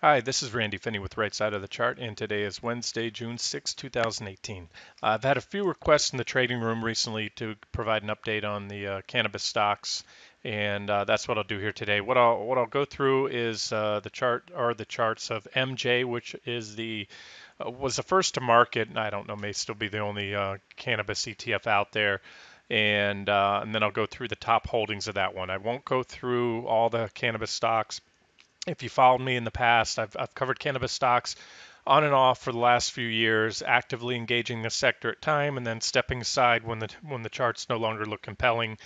Hi, this is Randy Finney with Right Side of the Chart, and today is Wednesday, June 6, 2018. I've had a few requests in the trading room recently to provide an update on the cannabis stocks, and that's what I'll do here today. What I'll go through is the charts of MJ, which is the was the first to market. I don't know, may still be the only cannabis ETF out there. And then I'll go through the top holdings of that one. I won't go through all the cannabis stocks. If you followed me in the past, I've covered cannabis stocks on and off for the last few years, actively engaging the sector at time and then stepping aside when the charts no longer look compelling.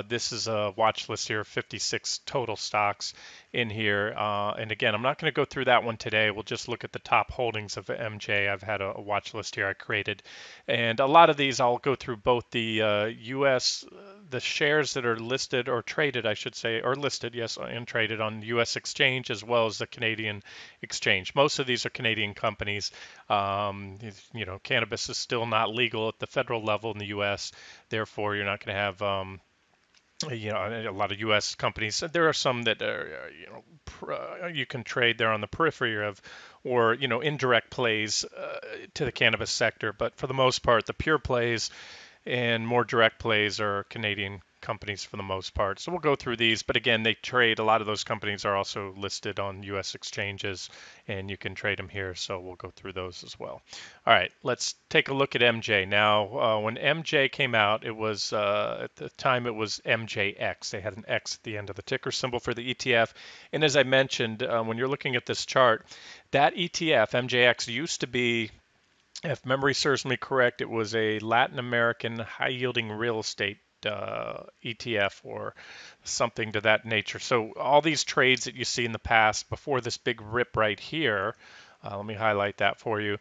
This is a watch list here of 56 total stocks in here. And again, I'm not going to go through that one today. We'll just look at the top holdings of MJ. I've had a watch list here I created. And a lot of these I'll go through both the US, the shares that are listed or traded, I should say, or listed, yes, and traded on US exchange as well as the Canadian exchange. Most of these are Canadian companies. Cannabis is still not legal at the federal level in the U.S. Therefore, you're not going to have a lot of U.S. companies. There are some that are, you can trade there on the periphery of, or indirect plays to the cannabis sector. But for the most part, the pure plays and more direct plays are Canadian companies for the most part. So we'll go through these, but again, they trade. A lot of those companies are also listed on U.S. exchanges, and you can trade them here. So we'll go through those as well. All right, let's take a look at MJ. Now, when MJ came out, it was at the time it was MJX. They had an X at the end of the ticker symbol for the ETF. And as I mentioned, when you're looking at this chart, that ETF MJX used to be, if memory serves me correct, it was a Latin American high yielding real estate ETF or something to that nature. So all these trades that you see in the past before this big rip right here, let me highlight that for you.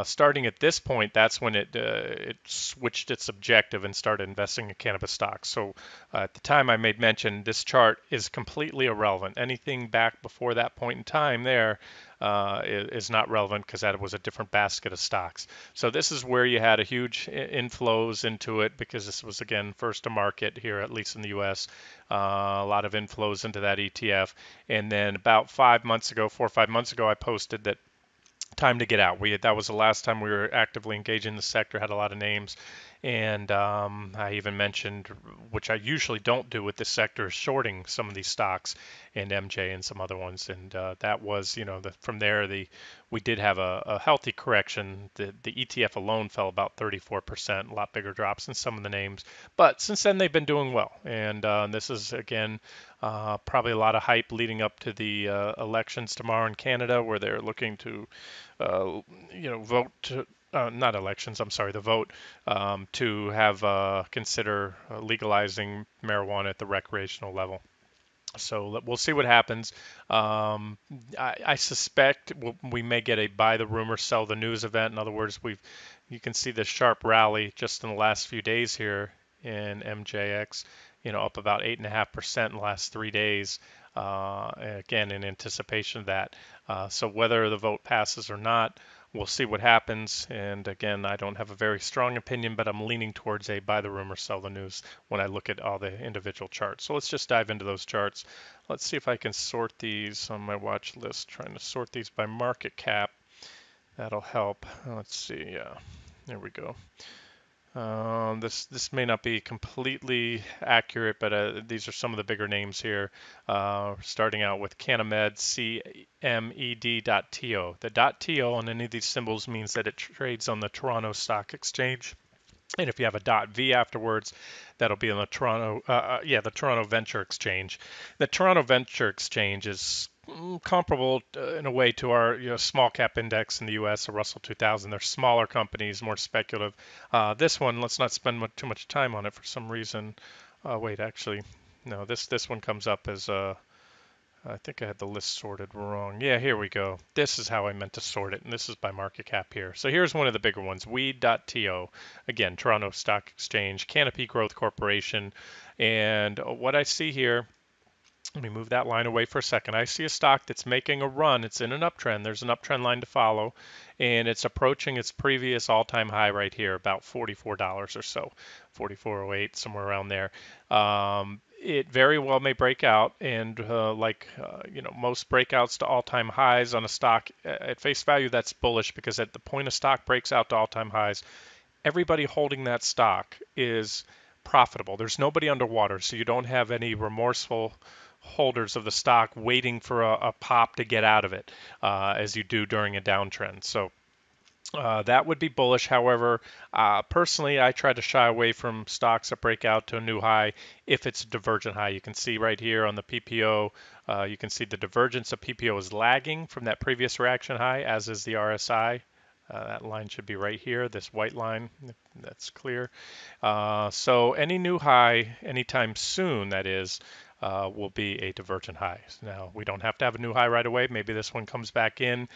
Starting at this point, that's when it switched its objective and started investing in cannabis stocks. So at the time I made mention, this chart is completely irrelevant. Anything back before that point in time there is not relevant because that was a different basket of stocks. So this is where you had a huge inflows into it because this was again first to market here, at least in the U.S. A lot of inflows into that ETF, and then about 5 months ago, 4 or 5 months ago, I posted that time to get out. That was the last time we were actively engaged in the sector. Had a lot of names, and I even mentioned, which I usually don't do with this sector, is shorting some of these stocks and MJ and some other ones. And that was, from there we did have a healthy correction. The ETF alone fell about 34%, a lot bigger drops than some of the names. But since then they've been doing well, and this is again probably a lot of hype leading up to the elections tomorrow in Canada, where they're looking to, vote to, not elections, I'm sorry, the vote to have consider legalizing marijuana at the recreational level. So we'll see what happens. I suspect we may get a buy the rumor, sell the news event. In other words, you can see this sharp rally just in the last few days here in MJX, up about 8.5% in the last 3 days. Again, in anticipation of that. So whether the vote passes or not, we'll see what happens. And again, I don't have a very strong opinion, but I'm leaning towards a buy the rumor, sell the news when I look at all the individual charts. So let's just dive into those charts. Let's see if I can sort these on my watch list, trying to sort these by market cap. That'll help. Let's see. There we go. This may not be completely accurate, but these are some of the bigger names here. Starting out with Canamed, CMED.TO. The .TO on any of these symbols means that it trades on the Toronto Stock Exchange. And if you have a .V afterwards, that'll be on the the Toronto Venture Exchange. The Toronto Venture Exchange is comparable in a way to our small cap index in the U.S., the Russell 2000. They're smaller companies, more speculative. This one, let's not spend too much time on it for some reason. Wait, actually, no. This one comes up as I think I had the list sorted wrong. Yeah, here we go. This is how I meant to sort it, and this is by market cap here. So here's one of the bigger ones, Weed.to. Again, Toronto Stock Exchange, Canopy Growth Corporation. And what I see here, let me move that line away for a second. I see a stock that's making a run. It's in an uptrend. There's an uptrend line to follow, and it's approaching its previous all-time high right here, about $44 or so, 44.08, somewhere around there. It very well may break out, and most breakouts to all-time highs on a stock at face value, that's bullish because at the point a stock breaks out to all-time highs, everybody holding that stock is profitable. There's nobody underwater, so you don't have any remorseful holders of the stock waiting for a pop to get out of it, as you do during a downtrend. So that would be bullish. However, personally, I try to shy away from stocks that break out to a new high if it's a divergent high. You can see right here on the PPO, you can see the divergence of PPO is lagging from that previous reaction high, as is the RSI. That line should be right here, this white line, that's clear. So any new high anytime soon, that is, will be a divergent high. Now, we don't have to have a new high right away. Maybe this one comes back in,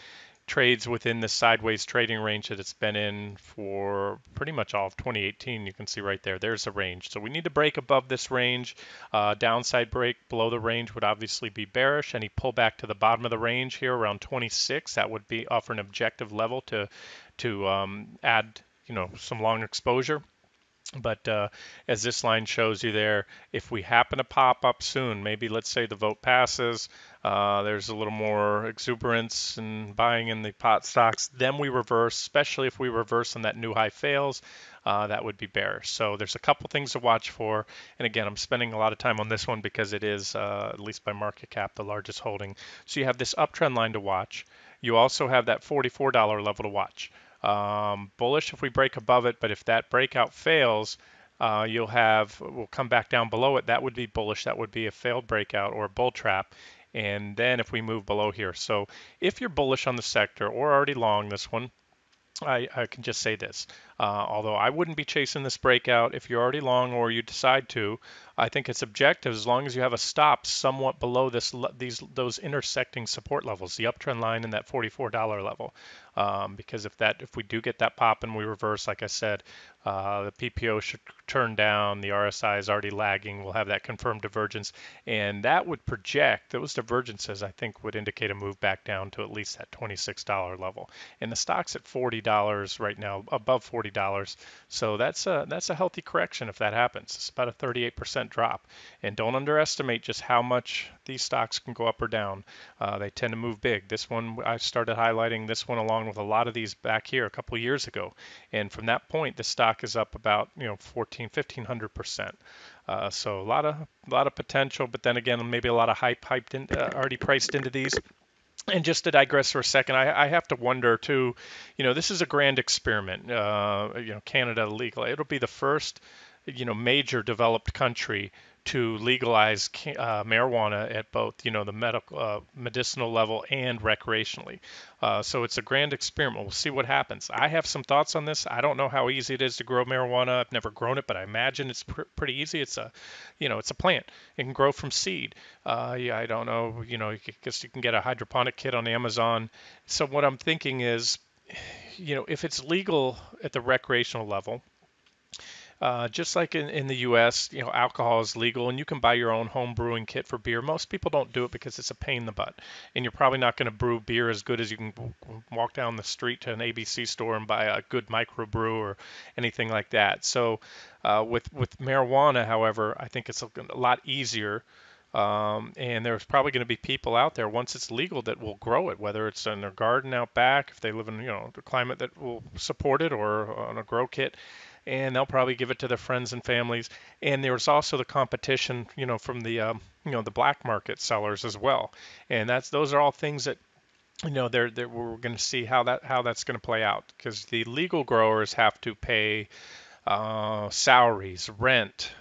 trades within the sideways trading range that it's been in for pretty much all of 2018. You can see right there, there's a range. So we need to break above this range. Downside break below the range would obviously be bearish. Any pullback to the bottom of the range here around 26, that would be offer an objective level to add some long exposure. But as this line shows you there, if we happen to pop up soon, maybe let's say the vote passes, there's a little more exuberance and buying in the pot stocks, then we reverse, especially if we reverse and that new high fails, that would be bearish. So there's a couple things to watch for. And again, I'm spending a lot of time on this one because it is, at least by market cap, the largest holding. So you have this uptrend line to watch. You also have that $44 level to watch. Bullish if we break above it, but if that breakout fails, we'll come back down below it. That would be bullish. That would be a failed breakout or a bull trap. And then if we move below here. So if you're bullish on the sector or already long this one, I can just say this. Although I wouldn't be chasing this breakout if you're already long or you decide to. I think it's objective as long as you have a stop somewhat below those intersecting support levels, the uptrend line and that $44 level. Because if we do get that pop and we reverse, like I said, the PPO should turn down. The RSI is already lagging. We'll have that confirmed divergence, and that would project those divergences. I think would indicate a move back down to at least that $26 level. And the stock's at $40 right now, above $40. So that's a healthy correction if that happens. It's about a 38% drop. And don't underestimate just how much these stocks can go up or down. They tend to move big. This one, I started highlighting this one along with a lot of these back here a couple of years ago. And from that point, the stock is up about 1,500%. So a lot of potential, but then again, maybe a lot of hyped in, already priced into these. And just to digress for a second, I have to wonder too, this is a grand experiment. Canada legal. It'll be the first, major developed country to legalize marijuana at both, the medicinal level and recreationally. So it's a grand experiment. We'll see what happens. I have some thoughts on this. I don't know how easy it is to grow marijuana. I've never grown it, but I imagine it's pretty easy. It's a plant. It can grow from seed. Yeah, I don't know. I guess you can get a hydroponic kit on Amazon. So what I'm thinking is, if it's legal at the recreational level, just like in the U.S., alcohol is legal and you can buy your own home brewing kit for beer. Most people don't do it because it's a pain in the butt, and you're probably not going to brew beer as good as you can walk down the street to an ABC store and buy a good microbrew or anything like that. So with marijuana, however, I think it's a lot easier. And there's probably going to be people out there once it's legal that will grow it, whether it's in their garden out back, if they live in the climate that will support it, or on a grow kit, and they'll probably give it to their friends and families. And there's also the competition, from the black market sellers as well. And those are all things that we're going to see how that's going to play out, because the legal growers have to pay salaries, rent,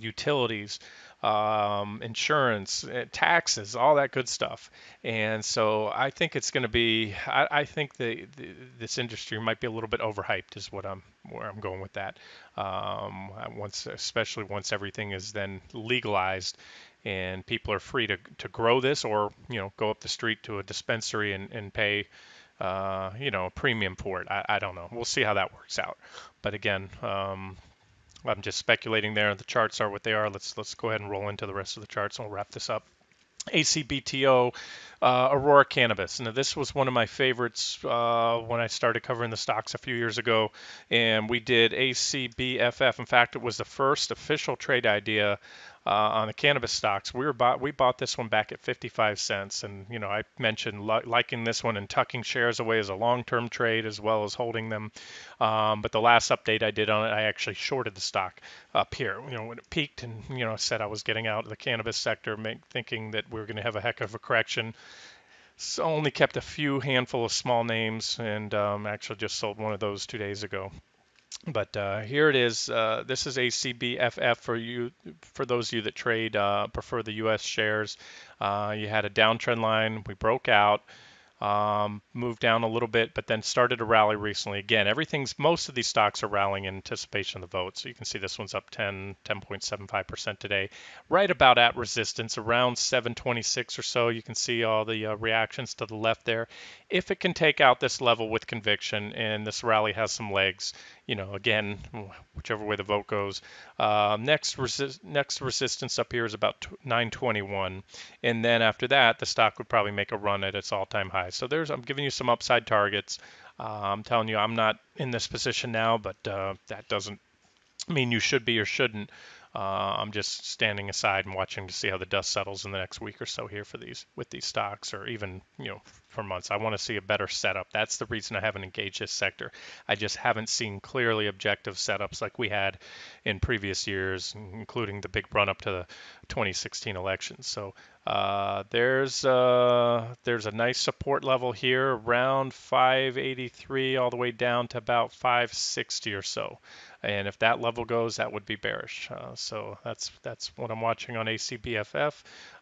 utilities, insurance, taxes, all that good stuff. And so I think it's going to be, I think this industry might be a little bit overhyped is where I'm going with that. Especially once everything is then legalized and people are free to grow this, or, go up the street to a dispensary and pay, a premium for it. I don't know. We'll see how that works out. But again, I'm just speculating there. The charts are what they are. Let's go ahead and roll into the rest of the charts, and we'll wrap this up. ACBTO, Aurora Cannabis. Now, this was one of my favorites when I started covering the stocks a few years ago, and we did ACBFF. In fact, it was the first official trade idea on the cannabis stocks. We bought this one back at 55 cents, and I mentioned liking this one and tucking shares away as a long-term trade as well as holding them. But the last update I did on it, I actually shorted the stock up here. When it peaked, and said I was getting out of the cannabis sector, thinking that we were going to have a heck of a correction. So only kept a few handful of small names, and actually just sold one of those 2 days ago. But here it is. This is ACBFF for those of you that trade prefer the U.S. shares. You had a downtrend line. We broke out, moved down a little bit, but then started to rally recently. Again, most of these stocks are rallying in anticipation of the vote. So you can see this one's up 10.75% today, right about at resistance, around 726 or so. You can see all the reactions to the left there. If it can take out this level with conviction and this rally has some legs, again, whichever way the vote goes, next resistance up here is about 921. And then after that, the stock would probably make a run at its all-time high. So I'm giving you some upside targets. I'm telling you, I'm not in this position now, but that doesn't mean you should be or shouldn't. I'm just standing aside and watching to see how the dust settles in the next week or so here with these stocks, or even for months. I want to see a better setup. That's the reason I haven't engaged this sector. I just haven't seen clearly objective setups like we had in previous years, including the big run up to the 2016 elections. So there's a nice support level here around 583 all the way down to about 560 or so. And if that level goes, that would be bearish. So that's what I'm watching on ACBFF.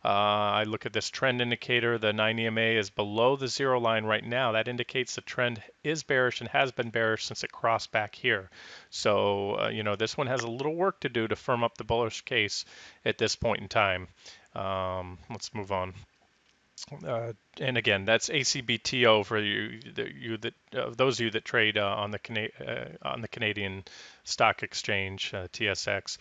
I look at this trend indicator. The 9 EMA is below the zero line right now. That indicates the trend is bearish and has been bearish since it crossed back here. So this one has a little work to do to firm up the bullish case at this point in time. Let's move on. And again, that's ACBTO for those of you that trade on the Canadian Stock Exchange, TSX.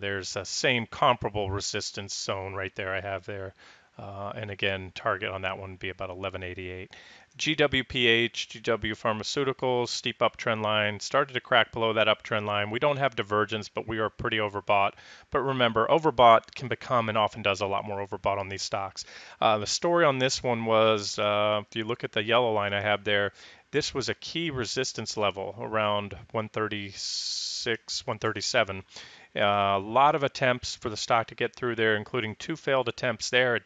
There's a same comparable resistance zone right there I have there. And again, target on that one would be about 1188. GWPH, GW Pharmaceuticals, steep uptrend line, started to crack below that uptrend line. We don't have divergence, but we are pretty overbought. But remember, overbought can become and often does a lot more overbought on these stocks. The story on this one was, if you look at the yellow line I have there, this was a key resistance level around 136, 137. A lot of attempts for the stock to get through there, including 2 failed attempts there.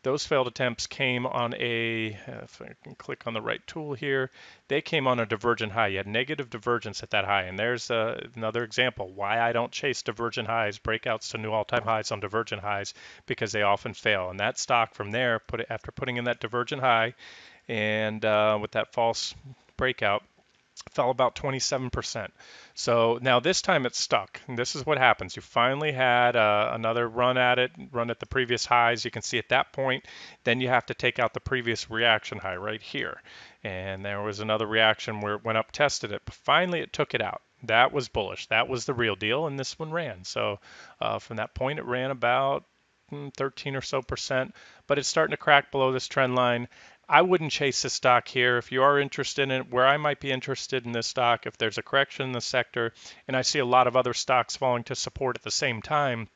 Those failed attempts came on if I can click on the right tool here, they came on a divergent high. You had negative divergence at that high. And there's another example why I don't chase divergent highs, breakouts to new all-time highs on divergent highs, because they often fail. And that stock from there, after putting in that divergent high and with that false breakout, fell about 27%. So now this time it's stuck. And this is what happens. You finally had another run at the previous highs. You can see at that point, then you have to take out the previous reaction high right here. And there was another reaction where it went up, tested it, but finally it took it out. That was bullish. That was the real deal, and this one ran. So from that point, it ran about 13 or so percent, but it's starting to crack below this trend line. I wouldn't chase this stock here. If you are interested in it, where I might be interested in this stock, if there's a correction in the sector and I see a lot of other stocks falling to support at the same time,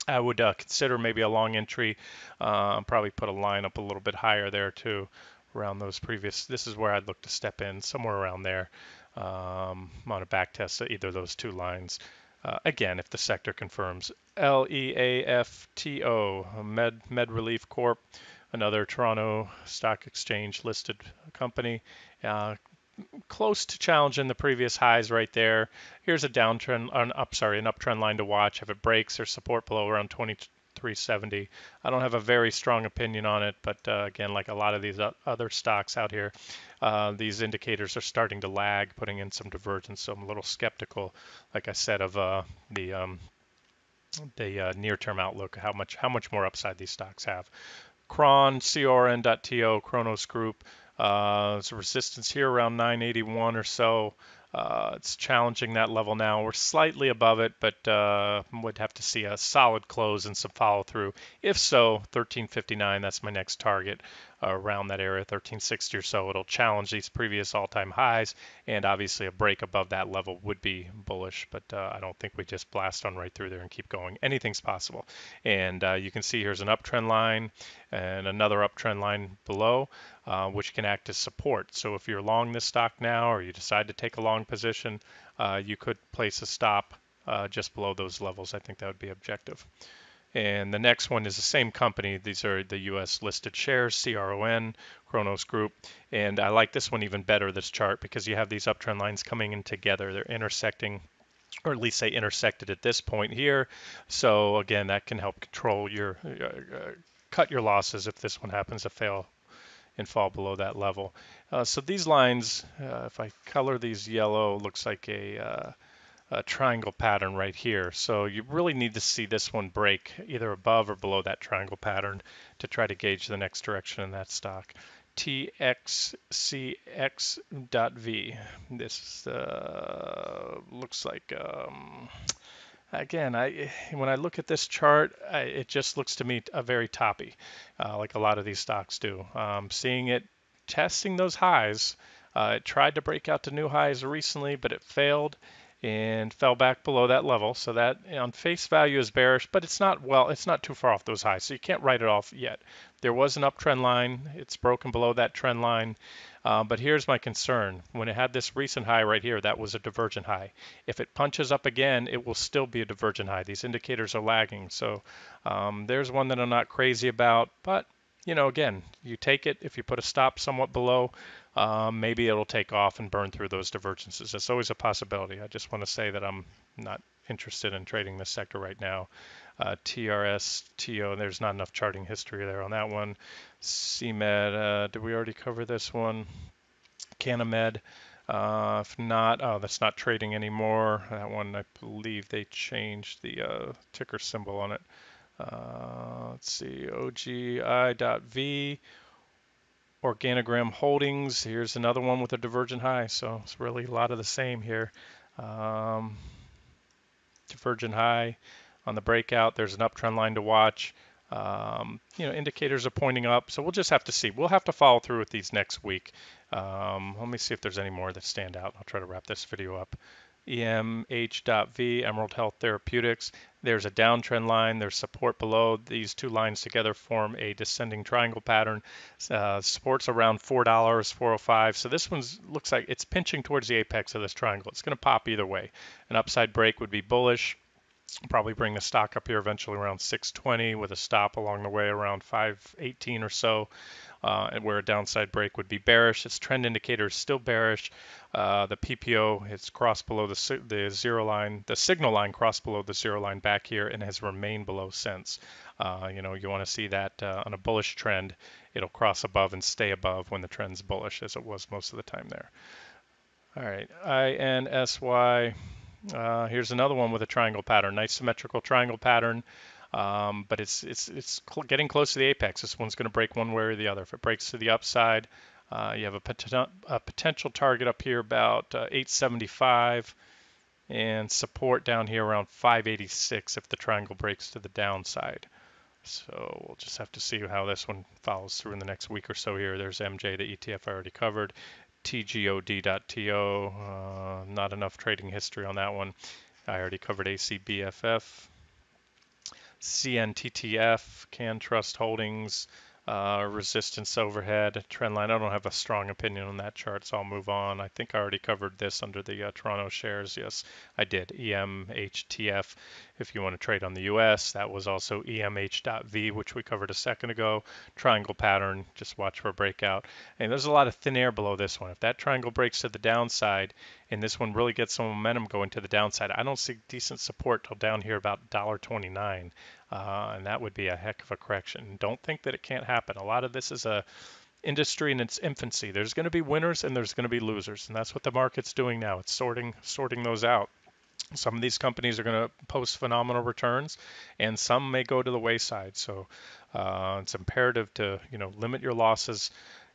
I would consider maybe a long entry. Probably put a line up a little bit higher there too, around those previous. This is where I'd look to step in, somewhere around there, on a back test of either of those two lines. Again, if the sector confirms. LEAFTO, Med Relief Corp, another Toronto Stock Exchange listed company. Close to challenging the previous highs right there. Here's a downtrend, an uptrend line to watch. If it breaks, there's support below around 2370. I don't have a very strong opinion on it, but again, like a lot of these other stocks out here, these indicators are starting to lag, putting in some divergence. So I'm a little skeptical, like I said, of the near-term outlook, how much more upside these stocks have. CRN.TO, Kronos Group. There's a resistance here around 981 or so. It's challenging that level now. We're slightly above it, but would have to see a solid close and some follow through. If so, 1359, that's my next target around that area, 1360 or so. It'll challenge these previous all-time highs, and obviously a break above that level would be bullish, but I don't think we just blast on right through there and keep going. Anything's possible. And you can see here's an uptrend line and another uptrend line below, which can act as support. So if you're long this stock now or you decide to take a long position, you could place a stop just below those levels. I think that would be objective. And the next one is the same company. These are the U.S. listed shares, CRON, Kronos Group. And I like this one even better, this chart, because you have these uptrend lines coming in together. They're intersecting, or at least they intersected at this point here. So again, that can help control your, cut your losses if this one happens to fail and fall below that level. So these lines, if I color these yellow, looks like a triangle pattern right here. So you really need to see this one break either above or below that triangle pattern to try to gauge the next direction in that stock. TXCX.V. This looks like again, when I look at this chart, it just looks to me very toppy, like a lot of these stocks do. Seeing it testing those highs, it tried to break out to new highs recently, but it failed and fell back below that level. So that on face value is bearish, but it's not, well, it's not too far off those highs, so you can't write it off yet. There was an uptrend line. It's broken below that trend line. But here's my concern. When it had this recent high right here, that was a divergent high. If it punches up again, it will still be a divergent high. These indicators are lagging. So there's one that I'm not crazy about. But, you know, again, you take it. If you put a stop somewhat below, maybe it'll take off and burn through those divergences. That's always a possibility. I just want to say that I'm not interested in trading this sector right now. TRSTO, there's not enough charting history there on that one. CMED, did we already cover this one? Canamed, if not, oh, that's not trading anymore. That one, I believe they changed the ticker symbol on it. Let's see, OGI.V, Organogram Holdings. Here's another one with a divergent high, so it's really a lot of the same here. Divergent high on the breakout. There's an uptrend line to watch. You know, indicators are pointing up, so we'll just have to see. We'll have to follow through with these next week. Let me see if there's any more that stand out. I'll try to wrap this video up. EMH.V, Emerald Health Therapeutics. There's a downtrend line. There's support below. These two lines together form a descending triangle pattern. Support's around $4, $4.05. So this one looks like it's pinching towards the apex of this triangle. It's going to pop either way. An upside break would be bullish. Probably bring the stock up here eventually around 620 with a stop along the way around 518 or so, and where a downside break would be bearish. Its trend indicator is still bearish. The PPO has crossed below the zero line. The signal line crossed below the zero line back here and has remained below since. You know, you want to see that on a bullish trend, it'll cross above and stay above when the trend's bullish, as it was most of the time there. All right, INSY. Here's another one with a triangle pattern, nice symmetrical triangle pattern, but it's getting close to the apex. This one's going to break one way or the other. If it breaks to the upside, you have a potential target up here about 875 and support down here around 586 if the triangle breaks to the downside. So we'll just have to see how this one follows through in the next week or so here. There's MJ, the ETF I already covered. TGOD.TO, not enough trading history on that one. I already covered ACBFF. CNTTF, CanTrust Holdings, resistance overhead, trend line. I don't have a strong opinion on that chart, so I'll move on. I think I already covered this under the Toronto shares. Yes, I did. EMHTF, if you want to trade on the US. That was also EMH.V, which we covered a second ago. Triangle pattern, just watch for a breakout. And there's a lot of thin air below this one. If that triangle breaks to the downside and this one really gets some momentum going to the downside, I don't see decent support till down here about $1.29. And that would be a heck of a correction. Don't think that it can't happen. A lot of this is a industry in its infancy. There's going to be winners and there's going to be losers, and that's what the market's doing now. It's sorting those out. Some of these companies are going to post phenomenal returns, and some may go to the wayside. So it's imperative to limit your losses.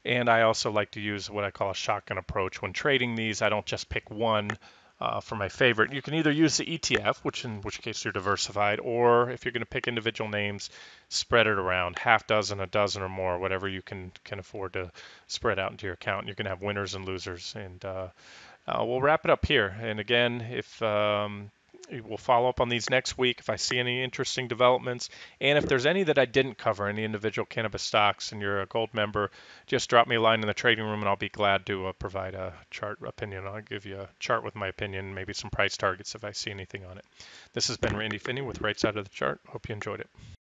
And I also like to use what I call a shotgun approach. When trading these, I don't just pick one for my favorite. You can either use the ETF, which in which case you're diversified, or if you're going to pick individual names, spread it around, half dozen, a dozen or more, whatever you can afford to spread out into your account. You can have winners and losers. And we'll wrap it up here. And again, if we'll follow up on these next week if I see any interesting developments. And if there's any that I didn't cover, any individual cannabis stocks, and you're a gold member, just drop me a line in the trading room and I'll be glad to provide a chart opinion. I'll give you a chart with my opinion, maybe some price targets if I see anything on it. This has been Randy Finney with Right Side of the Chart. Hope you enjoyed it.